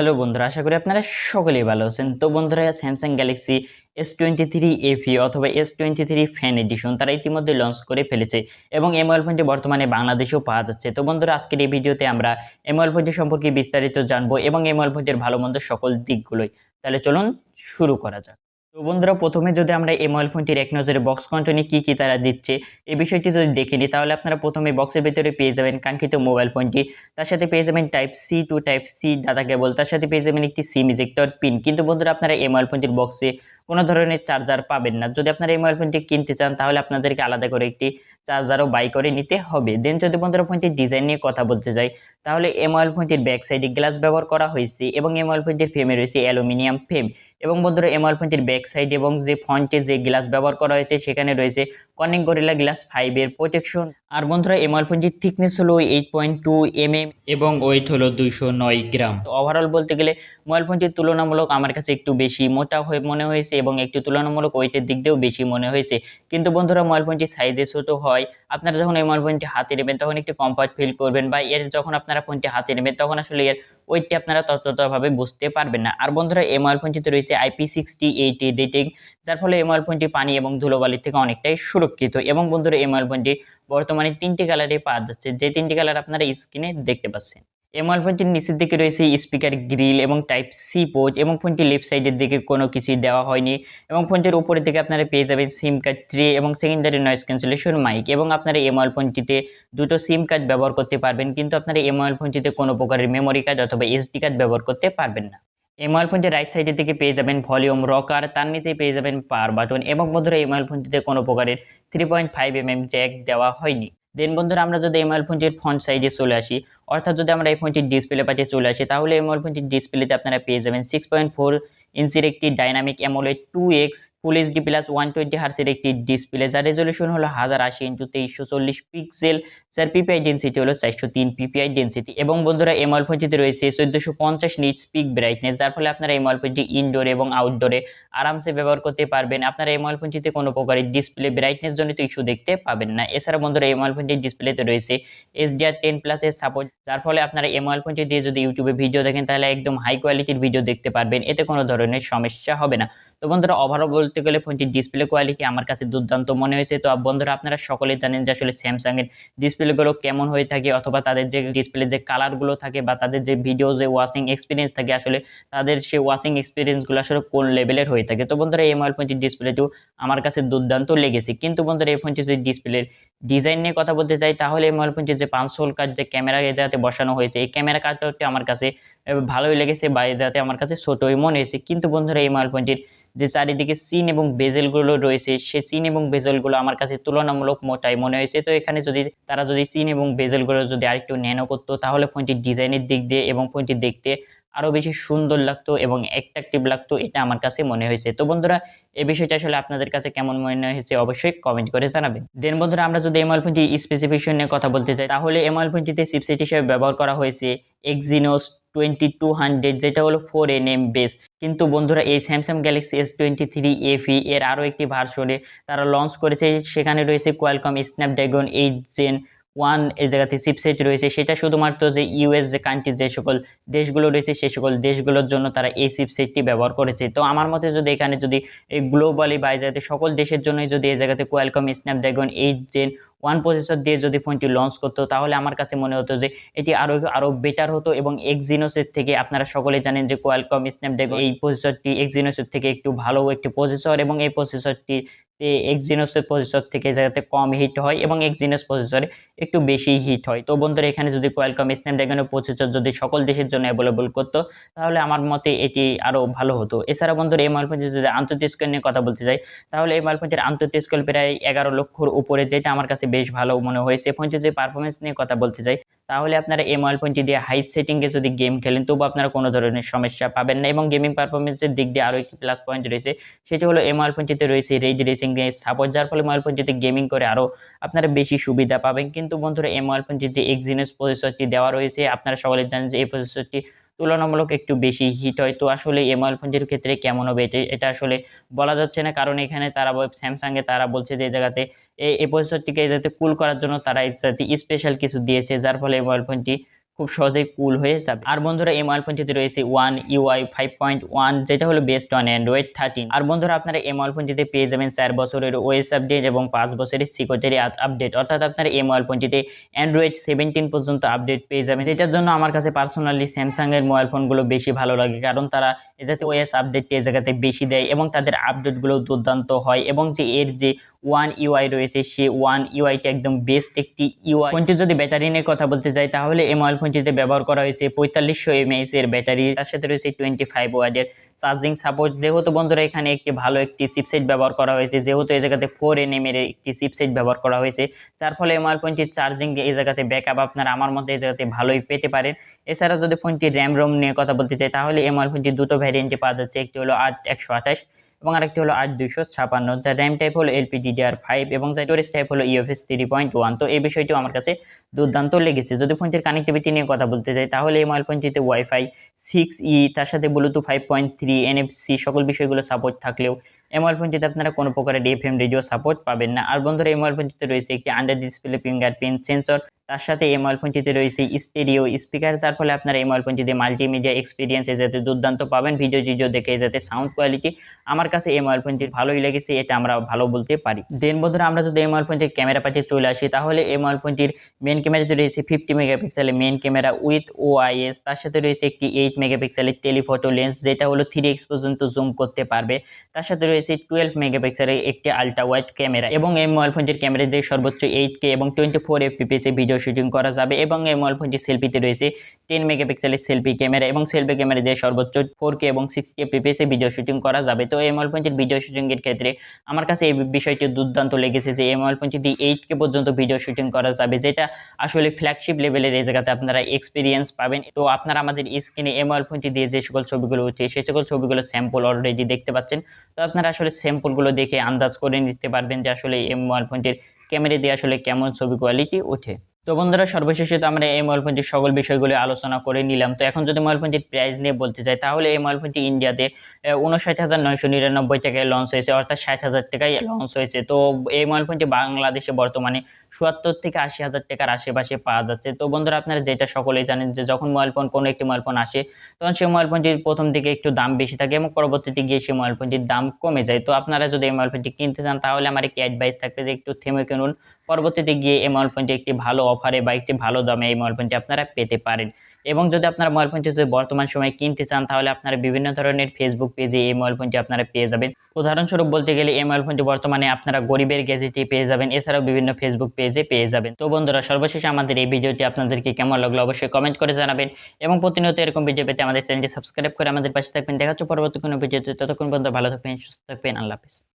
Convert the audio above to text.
Hello বন্ধুরা, আশা করি আপনারা সকলেই ভালো আছেন। তো বন্ধুরা, স্যামসাং গ্যালাক্সি S23 FE অথবা S23 ফ্যান এডিশন তারা ইতিমধ্যে লঞ্চ করে ফেলেছে এবং এই মোবাইল ফোনটি বর্তমানে বাংলাদেশেও পাওয়া যাচ্ছে। তো বন্ধুরা, আজকের এই ভিডিওতে আমরা এই মোবাইল ফোনটি সম্পর্কে বিস্তারিত জানবো এবং এই মোবাইল ফোনটির ভালো মন্দ সকল দিকগুলোই। তাহলে চলুন শুরু করা যাক। তো বন্ধুরা, প্রথমে যদি আমরা এই মোবাইল ফোনটির এক নজরে বক্স কন্টেন্টে কি কি তারা দিচ্ছে এই বিষয়টি যদি দেখে নিই, তাহলে আপনারা প্রথমে বক্সের ভিতরে পেয়ে যাবেন কাঙ্ক্ষিত মোবাইল ফোনটি। তার সাথে পেয়ে যাবেন type C to type C data cable, তার সাথে পেয়ে যাবেন একটি সিম ইজেক্টর পিন। কিন্তু বন্ধুরা, আপনারা এই মোবাইল ফোনটির বক্সে কোনো ধরনের চার্জার পাবেন না। যদি আপনারা এই মোবাইল ফোনটি কিনতে চান, তাহলে আপনাদেরকে আলাদা করে একটি চার্জারও বাই করে নিতে হবে। দেন যদি বন্ধুরা ফোনটির ডিজাইন নিয়ে কথা বলতে যাই, তাহলে এই মোবাইল ফোনটির ব্যাক সাইডে গ্লাস ব্যবহার করা হয়েছে এবং এই মোবাইল ফোনটির ফ্রেমে রয়েছে অ্যালুমিনিয়াম ফ্রেম। এবং বন্ধুরা, এই মোবাইল ফোনটির ব্যাক সাইড এবং যে ফ্রন্টে যে গ্লাস ব্যবহার করা হয়েছে সেখানে রয়েছে কর্নিং গরিলা গ্লাস 5 এর প্রোটেকশন। আর বন্ধুরা, এই মোবাইল ফোনটির থিকনেস হলো 8.2 mm এবং ওয়েট হলো 209 গ্রাম। তো ওভারঅল বলতে গেলে মোবাইল ফোনটির তুলনামূলক আমার কাছে একটু বেশি মোটা হয়ে মনে হয়েছে এবং একটু তুলনামূলক ওয়েটের দিক দিয়েও বেশি মনে হয়েছে। কিন্তু বন্ধুরা, মোবাইল ফোনটি সাইজে ছোট হয়, আপনারা যখন এই মোবাইল ফোনটি হাতে নেবেন তখন একটু কমফর্ট ফিল করবেন, বা এর যখন আপনারা ফোনটি হাতে নেবেন তখন আসলে এর ওয়েটটি আপনারা ততটাভাবে বুঝতে পারবেন না। আর বন্ধুরা, এই মোবাইল ফোনটিতে রয়েছে IP68 রেটিং, যার ফলে এই মোবাইল ফোনটি পানি এবং ধুলোবালির থেকে অনেকটাই সুরক্ষিত। এবং বন্ধুরা, এই মোবাইল ফোনটি বর্তমানে 3টি কালারে পাওয়া যাচ্ছে, যে 3টি কালার আপনারা স্ক্রিনে দেখতে পাচ্ছেন। এই মোবাইল ফোনটির নিচের দিকে রয়েছে স্পিকার গ্রিল এবং টাইপ সি পোর্ট, এবং ফোনটির লেফট সাইডের দিকে কোনো কিছুই দেওয়া হয়নি। এবং ফোনটির উপরের দিকে আপনারা পেয়ে যাবেন সিম কার্ড ট্রে এবং সেকেন্ডারি নয়েজ ক্যান্সেলেশন মাইক। এবং আপনারা এই মোবাইল ফোনটিতে দুটো সিম কার্ড ব্যবহার করতে পারবেন, কিন্তু আপনারা এই মোবাইল ফোনটিতে কোনো প্রকারের মেমোরি কার্ড অথবা SD কার্ড ব্যবহার করতে পারবেন না। এই মোবাইল ফোনটির রাইট সাইডের দিকে পেয়ে যাবেন ভলিউম রকার, তার নিচে পেয়ে যাবেন পাওয়ার বাটন। এবং বন্ধুরা, এই মোবাইল ফোনটিতে কোনো প্রকারের 3.5 mm জ্যাক দেওয়া হয়নি। দেন বন্ধুরা, আমরা যদি এই মোবাইল ফোনটির ফ্রন্ট সাইডে চলে আসি, অর্থাৎ যদি আমরা এই ফোনটির ডিসপ্লে পাশে চলে আসি, তাহলে এই মোবাইল ফোনটির ডিসপ্লেতে আপনারা পেয়ে যাবেন 6.4 ইঞ্চির একটি dynamic AMOLED 2x full HD plus 120 হার্টজের একটি ডিসপ্লে, যার রেজলিউশন হলো 1080x2340 পিক্সেল, যার পিপিআই ডেনসিটি হলো 403 পিপিআই ডেনসিটি। এবং বন্ধুরা, এই মোবাইল ফোনটিতে রয়েছে 1450 নিটস পিক ব্রাইটনেস, যার ফলে আপনারা এই মোবাইল ফোনটি ইনডোর এবং আউটডোরে আরামসে ব্যবহার করতে পারবেন। আপনারা এই মোবাইল ফোনটিতে কোনো প্রকারের ডিসপ্লে ব্রাইটনেস জনিত ইস্যু দেখতে পাবেন না। এছাড়া বন্ধুরা, এই মোবাইল ফোনটির ডিসপ্লেতে রয়েছে HDR10+ এর সাপোর্ট, যার ফলে আপনারা এই মোবাইল ফোনটি দিয়ে যদি ইউটিউবে ভিডিও দেখেন, তাহলে একদম হাই কোয়ালিটির ভিডিও দেখতে পারবেন, এতে কোনো ধরনের সমস্যা হবে না। তো বন্ধুরা, ওভারঅল বলতে গেলে ফোনটির ডিসপ্লে কোয়ালিটি আমার কাছে দুর্দান্ত মনে হয়েছে। তো বন্ধুরা, আপনারা সকলে জানেন যে আসলে স্যামসাং এর ডিসপ্লেগুলো কেমন হয়ে থাকে, অথবা তাদের যে ডিসপ্লে যে কালারগুলো থাকে বা তাদের যে ভিডিও যে ওয়াচিং এক্সপিরিয়েন্স থাকে, আসলে তাদের সেই ওয়াচিং এক্সপিরিয়েন্সগুলো আসলে কোন লেভেলের হয়ে থাকে। তো বন্ধুরা, এই মোবাইল ফোনটির ডিসপ্লেটিও আমার কাছে দুর্দান্ত লেগেছে। কিন্তু বন্ধুরা, এই ফোনটির যদি ডিসপ্লের ডিজাইন নিয়ে কথা বলতে চাই, তাহলে এই মোবাইল ফোনটির যে 500 কার্ড যে ক্যামেরা যাতে বসানো হয়েছে, এই ক্যামেরা কার্ডটা আমার কাছে ভালোই লেগেছে, বা যাতে আমার কাছে ছোটই মনে হয়েছে। কিন্তু বন্ধুরা, এই মোবাইল ফোনটির যে চারিদিকে সিন এবং বেজেলগুলো রয়েছে, সেই সিন এবং বেজেলগুলো আমার কাছে তুলনামূলক মোটাই মনে হয়েছে। তো এখানে যদি তারা যদি সিন এবং বেজেলগুলো যদি আরেকটু ন্যানো করতো, তাহলে ফোনটির ডিজাইনের দিক দিয়ে এবং ফোনটি দেখতে আরো বেশি সুন্দর লাগতো এবং অ্যাট্রাকটিভ লাগতো, এটা আমার কাছে মনে হয়েছে। তো বন্ধুরা, এই বিষয়টা আসলে আপনাদের কাছে কেমন মনে হয়েছে অবশ্যই কমেন্ট করে জানাবেন। দেন বন্ধুরা, আমরা যদি এই মোবাইল ফোনটি স্পেসিফিকেশন নিয়ে কথা বলতে চাই, তাহলে এই মোবাইল ফোনটিতে চিপসেট হিসেবে ব্যবহার করা হয়েছে Exynos 2200, যেটা হলো 4nm বেস। কিন্তু বন্ধুরা, এই স্যামসাং গ্যালাক্সি S23 FE এর আরও একটি ভার্সনে তারা লঞ্চ করেছে, সেখানে রয়েছে কোয়ালকম স্ন্যাপড্রাগন 8 Gen 1 এই জায়গাতে চিপসেট রয়েছে। সেটা শুধুমাত্র যে ইউএস যে কান্ট্রি যে সকল দেশগুলো রয়েছে, সেই সকল দেশগুলোর জন্য তারা এই চিপসেটটি ব্যবহার করেছে। তো আমার মতে যদি এখানে যদি এই গ্লোবালি বা যাতে সকল দেশের জন্যই যদি এই জায়গাতে কোয়ালকম স্ন্যাপড্রাগন 8 Gen 1 প্রসেসর দিয়ে যদি ফোনটি লঞ্চ করতো, তাহলে আমার কাছে মনে হতো যে এটি আরো বেটার হতো। এবং এক্সিনোসের থেকে আপনারা সকলে জানেন যে কোয়ালকম স্ন্যাপড্রাগন এই প্রসেসরটি এক্সিনোসের থেকে একটু ভালো একটি প্রসেসর, এবং এই প্রসেসরটি এক্সিনোসের প্রসেসর থেকে যাতে কম হিট হয় এবং এক্সিনোস প্রসেসরে একটু বেশি হিট হয়। তো বন্ধুরা, এখানে যদি কোয়ালকম স্ন্যাপড্রাগনের প্রসেসর যদি সকল দেশের জন্য অ্যাভেলেবল করতো, তাহলে আমার মতে এটি আরো ভালো হতো। এছাড়া বন্ধুরা, এই মোবাইল ফোনটির যদি আন্তর্জাতিক স্কেল নিয়ে কথা বলতে চাই, তাহলে এই মোবাইল ফোনটির আন্তর্জাতিক স্কেল প্রায় 11 লক্ষর উপরে, যেটা আমার কাছে বেশ ভালো মনে হয়েছে। ফোনটির যদি পারফরমেন্স নিয়ে কথা বলতে চাই, তাহলে আপনারা এই মোবাইল ফোনটি দিয়ে হাই সেটিংয়ে যদি গেম খেলেন, তবু আপনারা কোনো ধরনের সমস্যা পাবেন না। এবং গেমিং পারফরমেন্সের দিক দিয়ে আরও একটি প্লাস পয়েন্ট রয়েছে, সেটি হলো এই মোবাইল ফোনটিতে রয়েছে রেজ রেসিং এর সাপোর্ট, যার ফলে মোবাইল ফোনটিতে গেমিং করে আরও আপনারা বেশি সুবিধা পাবেন। কিন্তু বন্ধুরা, এই মোবাইল ফোনটির যে এক্সিনোস প্রসেসরটি দেওয়া রয়েছে, আপনারা সকলে জানেন যে এই প্রসেসরটি তুলনামূলক একটু বেশি হিট হয়। তো আসলে এই মোবাইল ফোনটির ক্ষেত্রে কেমন হবে এটা আসলে বলা যাচ্ছে না, কারণ এখানে তারা স্যামসাং এ তারা বলছে যে এই জায়গাতে এই প্রসেসরটিকে যাতে কুল করার জন্য তারা যাতে স্পেশাল কিছু দিয়েছে, যার ফলে এই মোবাইল ফোনটি খুব সহজেই কুল হয়ে যাবে। আর বন্ধুরা এই মোবাইল ফোনটিতে রয়েছে ওয়ান ইউআই 5.1, যেটা হলো বেসড অন অ্যান্ড্রয়েড 13। আর বন্ধুরা আপনারা এই মোবাইল ফোনটিতে পেয়ে যাবেন 4 বছরের ওএস আপডেট এবং 5 বছরের সিকিউরিটি আপডেট, অর্থাৎ আপনারা এই মোবাইল ফোনটিতে অ্যান্ড্রয়েড 17 পর্যন্ত আপডেট পেয়ে যাবেন, যেটার জন্য আমার কাছে পার্সোনালি স্যামসাং এর মোবাইল ফোনগুলো বেশি ভালো লাগে, কারণ তারা যাতে ওএস আপডেটটি এই জায়গাতে বেশি দেয় এবং তাদের আপডেটগুলো দুর্দান্ত হয়, এবং যে এর যে ওয়ান ইউআই রয়েছে সেই ওয়ান ইউআইটা একদম বেস্ট একটি ইউআই। ফোনটি যদি ব্যাটারি নিয়ে কথা বলতে যাই তাহলে এই মোবাইল ফোনটিতে ব্যবহার করা হয়েছে 4500 এমএএইচ এর ব্যাটারি, তার সাথে রয়েছে 25 ওয়াটের চার্জিং সাপোর্ট। যেহেতু বন্ধুরা এখানে একটি ভালো একটি চিপসেট ব্যবহার করা হয়েছে, যেহেতু এই জায়গাতে 4nm এর একটি চিপসেট ব্যবহার করা হয়েছে, যার ফলে এই মোবাইল ফোনটির চার্জিং এই জায়গাতে ব্যাকআপ আপনারা আমার মধ্যে এই জায়গাতে ভালোই পেতে পারেন। এছাড়া যদি ফোনটির র্যাম রোম নিয়ে কথা বলতে চাই তাহলে এই মোবাইল ফোনটি দুটো ভ্যারিয়েন্টে পাওয়া যাচ্ছে, একটি হলো 8/128 এবং আরেকটি হলো 8/256, যার র্যাম টাইপ হলো LPDDR5 এবং স্টোরেজ টাইপ হলো UFS 3.1। তো এই বিষয়টিও আমার কাছে দুর্দান্ত লেগেছে। যদি ফোনটির কানেক্টিভিটি নিয়ে কথা বলতে চাই তাহলে এই মোবাইল ফোনটিতে ওয়াইফাই 6E, তার সাথে ব্লুটুথ 5.3, NFC সকল বিষয়গুলো সাপোর্ট থাকলেও এই মোবাইল ফোনটিতে আপনারা কোনো প্রকারের FM রেডিও সাপোর্ট পাবেন না। আর বন্ধুরা এই মোবাইল ফোনটিতে রয়েছে একটি আন্ডার ডিসপ্লে ফিঙ্গারপ্রিন্ট সেন্সর, তার সাথে এই মোবাইল ফোনটিতে রয়েছে স্টেরিও স্পিকার, যার ফলে আপনারা এই মোবাইল ফোনটিতে মাল্টিমিডিয়া এক্সপিরিয়েন্স যাতে দুর্দান্ত পাবেন, ভিডিও দেখে যাতে সাউন্ড কোয়ালিটি আমার কাছে এই মোবাইল ফোনটি ভালোই লেগেছে, এটা আমরা ভালো বলতে পারি। দেন বন্ধুরা আমরা যদি এই মোবাইল ফোনটির ক্যামেরা পাশে চলে আসি তাহলে এই মোবাইল ফোনটির মেন ক্যামেরাতে রয়েছে 50 মেগাপিক্সেলের মেন ক্যামেরা উইথ ওআইএস, তার সাথে রয়েছে একটি 8 মেগাপিক্সেলের টেলিফটো লেন্স, যেটা হলো 3x পর্যন্ত জুম করতে পারবে, তার সাথে রয়েছে 12 মেগাপিক্সেলের একটি আলট্রা ওয়াইড ক্যামেরা, এবং এই মোবাইল ফোনটির ক্যামেরা দিয়ে সর্বোচ্চ 8K এবং 24 FPS এ ভিডিও শুটিং করা যাবে, এবং এই মোবাইল ফোনটির সেলফিতে রয়েছে 10 মেগাপিক্সেলের সেলফি ক্যামেরা, এবং সেলফি ক্যামেরা দিয়ে সর্বোচ্চ 4K এবং 6K FPS এ ভিডিও শুটিং করা যাবে। তো এই মোবাইল ফোনটির ভিডিও শুটিং এর ক্ষেত্রে আমার কাছে এই বিষয়টি দুর্দান্ত লেগেছে যে এই মোবাইল ফোনটি দিয়ে 8K পর্যন্ত ভিডিও শুটিং করা যাবে, যেটা আসলে ফ্ল্যাগশিপ লেভেলের এই জায়গাতে আপনারা এক্সপিরিয়েন্স পাবেন। তো আপনারা আমাদের স্ক্রিনে এই মোবাইল ফোনটি দিয়ে যে সকল ছবিগুলো উঠে সেই সকল ছবিগুলো স্যাম্পল অলরেডি দেখতে পাচ্ছেন। তো আপনারা আসলে স্যাম্পলগুলো দেখে আন্দাজ করে নিতে পারবেন যে আসলে এই মোবাইল ফোনটির ক্যামেরা দিয়ে আসলে কেমন ছবি কোয়ালিটি ওঠে। তো বন্ধুরা সর্বশেষে তো আমরা এই মোবাইল ফোনটির সকল বিষয়গুলো আলোচনা করে নিলাম। তো এখন যদি মোবাইল ফোনটির প্রাইস নিয়ে বলতে চাই তাহলে এই মোবাইল ফোনটি ইন্ডিয়াতে 59,999 টাকায় লঞ্চ হয়েছে, অর্থাৎ 60,000 টাকায় লঞ্চ হয়েছে। তো এই মোবাইল ফোনটি বাংলাদেশে বর্তমানে ৭০ থেকে ৮০,000 টাকার আশেপাশে পাওয়া যাচ্ছে। তো বন্ধুরা আপনারা যেটা সকলেই জানেন যে যখন মোবাইল ফোন কোনো একটি মোবাইল ফোন আসে তখন সেই মোবাইল ফোনটির প্রথম দিকে একটু দাম বেশি থাকে এবং পরবর্তীতে গিয়ে সেই মোবাইল ফোনটির দাম কমে যায়। তো আপনারা যদি এই মোবাইল ফোনটি কিনতে চান তাহলে আমার একটি অ্যাডভাইস থাকবে যে একটু থেমে কিনুন, পরবর্তীতে গিয়ে এই মোবাইল ফোনটি একটি ভালো অফারে বা একটি ভালো দামে এই মোবাইল ফোনটি আপনারা পেতে পারেন। এবং যদি আপনারা মোবাইল ফোনটি যদি বর্তমান সময়ে কিনতে চান তাহলে আপনারা বিভিন্ন ধরনের ফেসবুক পেজে এই মোবাইল ফোনটি আপনারা পেয়ে যাবেন। উদাহরণস্বরূপ বলতে গেলে এই মোবাইল ফোনটি বর্তমানে আপনারা গরিবের গ্যাজেটে পেয়ে যাবেন, এছাড়াও বিভিন্ন ফেসবুক পেজে পেয়ে যাবেন। তো বন্ধুরা সর্বশেষে আমাদের এই ভিডিওটি আপনাদেরকে কেমন লাগলো অবশ্যই কমেন্ট করে জানাবেন, এবং প্রতিনিয়ত এরকম ভিডিও পেতে আমাদের চ্যানেলটি সাবস্ক্রাইব করে আমাদের পাশে থাকবেন। দেখা হচ্ছে পরবর্তী কোনো ভিডিওতে, ততক্ষণ পর্যন্ত ভালো থাকবেন, সুস্থ থাকবেন, আল্লাহ হাফেজ।